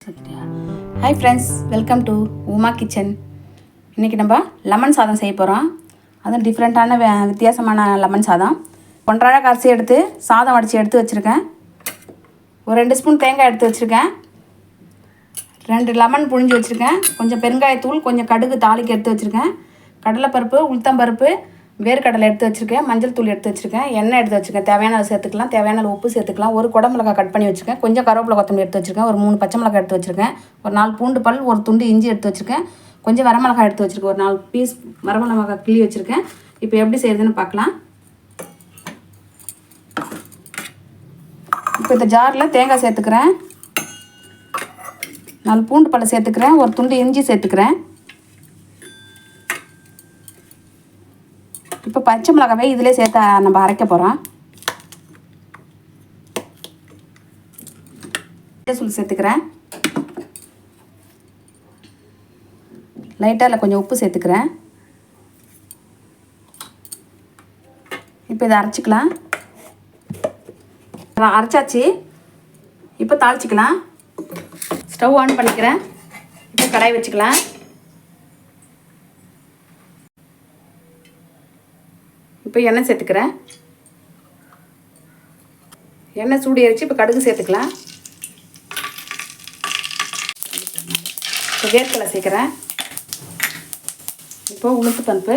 Hi friends, welcome to Uma Kitchen. இன்றைக்கி நம்ம lemon சாதம் செய்ய போகிறோம். அதுவும் டிஃப்ரெண்ட்டான வித்தியாசமான லெமன் சாதம். 1.5 அரிசி எடுத்து சாதம் வடித்து எடுத்து வச்சுருக்கேன். ஒரு 2 ஸ்பூன் தேங்காய் எடுத்து வச்சுருக்கேன். 2 லெமன் புழிஞ்சு வச்சுருக்கேன். கொஞ்சம் பெருங்காயத்தூள், கொஞ்சம் கடுகு தாளிக்கு எடுத்து வச்சுருக்கேன். கடலைப்பருப்பு, உளுத்தம்பருப்பு, வேர்க்கடலை எடுத்து வச்சுருக்கேன். மஞ்சள் தூள் எடுத்து வச்சுருக்கேன். எண்ணெய் எடுத்து வச்சுருக்கேன். தேவையான சேர்த்துக்கலாம். தேவையான உப்பு சேர்த்துக்கலாம். ஒரு குடமிளகாய் கட் பண்ணி வச்சுருக்கேன். கொஞ்சம் கருவேப்பிலை கொத்தமல்லி எடுத்து வச்சுருக்கேன். ஒரு 3 பச்சை மிளகாய் எடுத்து வச்சுருக்கேன். ஒரு 4 பூண்டு பல், ஒரு துண்டு இஞ்சி எடுத்து வச்சுருக்கேன். கொஞ்சம் வரமிளகாய் எடுத்து வச்சுருக்கேன். ஒரு 4 பீஸ் வரமிளகாய் கிள்ளி வச்சுருக்கேன். இப்போ எப்படி செய்யுதுன்னு பார்க்கலாம். இப்போ இந்த ஜாரில் தேங்காய் சேர்த்துக்கிறேன். 4 பூண்டு பல்லை சேர்த்துக்கிறேன். ஒரு துண்டு இஞ்சி சேர்த்துக்கிறேன். இப்போ பச்சை மிளகாவே இதிலே சேர்த்து நம்ம அரைக்க போகிறோம். தூள் சேர்த்துக்கிறேன். லைட்டாக இல்லை கொஞ்சம் உப்பு சேர்த்துக்கிறேன். இப்போ இதை அரைச்சிக்கலாம். அரைச்சாச்சு. இப்போ தாளிச்சிக்கலாம். ஸ்டவ் ஆன் பண்ணிக்கிறேன். இப்போ கடாய் வச்சுக்கலாம். இப்போ எண்ணெய் சேர்த்துக்கிறேன். எண்ணெய் சூடு ஏறிச்சு. இப்போ கடுகு சேர்த்துக்கலாம். இப்போ வேர்க்கடலை சேர்க்குறேன். இப்போ உளுந்து பருப்பு,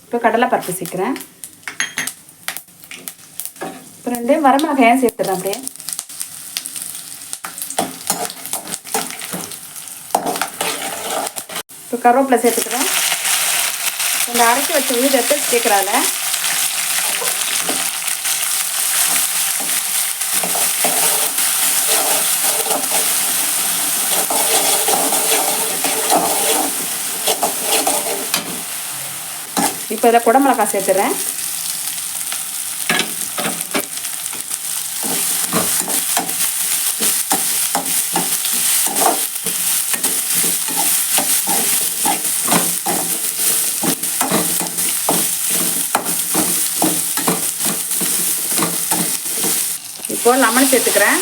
இப்போ கடலைப்பருப்பு சேர்க்குறேன். இப்போ 2 வரமிளகாயும் சேர்த்துறேன். அப்படியே இப்போ கருவேப்பிலை சேர்த்துக்கிறேன். இந்த அரைச்சி வச்ச விழுதத்தை சேர்க்குறாங்க. இப்போ இதை குடமிளகாய் சேர்த்துறேன். இப்போ லெமன் சேர்த்துக்கிறேன்.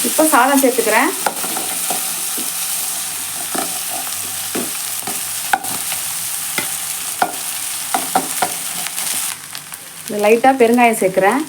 இப்போ சாதம் சேர்த்துக்கிறேன். லைட்டாக பெருங்காயம் சேர்க்குறேன்.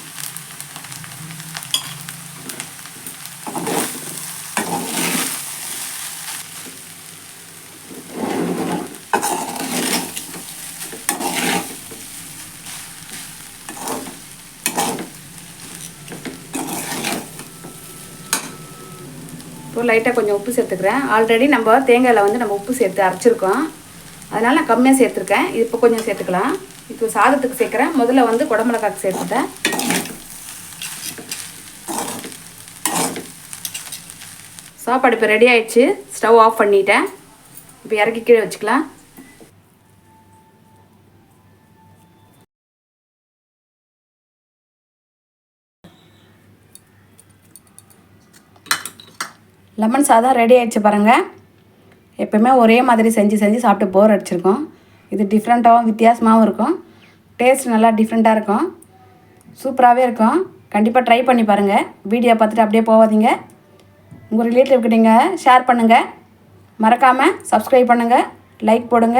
இப்போ லைட்டாக கொஞ்சம் உப்பு சேர்த்துக்கிறேன். ஆல்ரெடி நம்ம தேங்காயில் வந்து நம்ம உப்பு சேர்த்து அரைச்சிருக்கோம். அதனால் நான் கம்மியாக சேர்த்துருக்கேன். இது இப்போ கொஞ்சம் சேர்த்துக்கலாம். இப்போ சாதத்துக்கு சேர்க்குறேன். முதல்ல வந்து குடமிளகாய்க்கு சேர்த்துட்டேன். சாப்பாடு இப்போ ரெடி ஆயிடுச்சு. ஸ்டவ் ஆஃப் பண்ணிட்டேன். இப்போ இறக்கி கீழே வச்சுக்கலாம். லெமன் சாதம் ரெடி ஆகிடுச்சு பாருங்கள். எப்போயுமே ஒரே மாதிரி செஞ்சு சாப்பிட்டு போர் அடிச்சிருக்கோம். இது டிஃப்ரெண்ட்டாகவும் வித்தியாசமாகவும் இருக்கும். டேஸ்ட் நல்லா டிஃப்ரெண்ட்டாக இருக்கும். சூப்பராகவே இருக்கும். கண்டிப்பாக ட்ரை பண்ணி பாருங்கள். வீடியோ பார்த்துட்டு அப்படியே போகாதீங்க. உங்கள் ரிலேட்டிவ் கிட்டங்க ஷேர் பண்ணுங்கள். மறக்காமல் சப்ஸ்கிரைப் பண்ணுங்கள். லைக் போடுங்க.